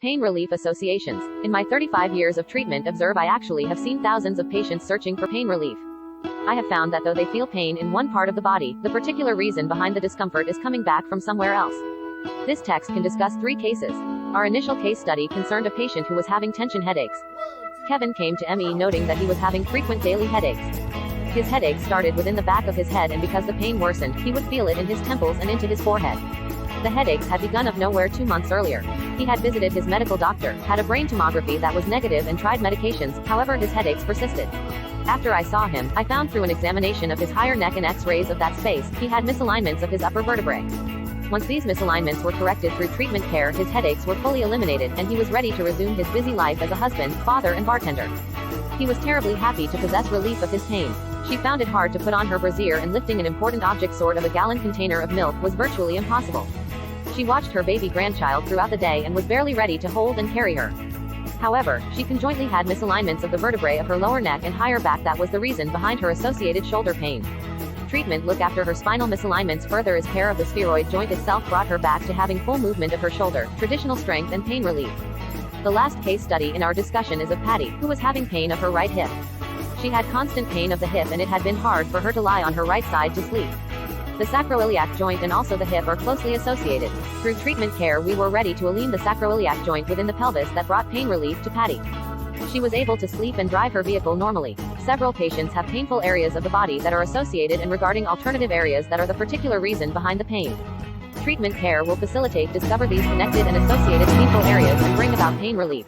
Pain relief associations. In my 35 years of treatment observe I actually have seen thousands of patients searching for pain relief. I have found that though they feel pain in one part of the body, the particular reason behind the discomfort is coming back from somewhere else. This text can discuss 3 cases. Our initial case study concerned a patient who was having tension headaches. Kevin came to ME noting that he was having frequent daily headaches. His headaches started within the back of his head, and because the pain worsened, he would feel it in his temples and into his forehead. The headaches had begun of nowhere 2 months earlier. He had visited his medical doctor, had a brain tomography that was negative, and tried medications, however his headaches persisted. After I saw him, I found through an examination of his higher neck and x-rays of that space, he had misalignments of his upper vertebrae. Once these misalignments were corrected through treatment care, his headaches were fully eliminated, and he was ready to resume his busy life as a husband, father, and bartender. He was terribly happy to possess relief of his pain. She found it hard to put on her brassiere, and lifting an important object sort of a gallon container of milk was virtually impossible. She watched her baby grandchild throughout the day and was barely ready to hold and carry her. However, she conjointly had misalignments of the vertebrae of her lower neck and higher back that was the reason behind her associated shoulder pain. Treatment look after her spinal misalignments further as care of the spheroid joint itself brought her back to having full movement of her shoulder, traditional strength and pain relief. The last case study in our discussion is of Patty, who was having pain of her right hip. She had constant pain of the hip, and it had been hard for her to lie on her right side to sleep. The sacroiliac joint and also the hip are closely associated. Through treatment care we were ready to align the sacroiliac joint within the pelvis that brought pain relief to Patty. She was able to sleep and drive her vehicle normally. Several patients have painful areas of the body that are associated, and regarding alternative areas that are the particular reason behind the pain. Treatment care will facilitate discover these connected and associated painful areas and bring about pain relief.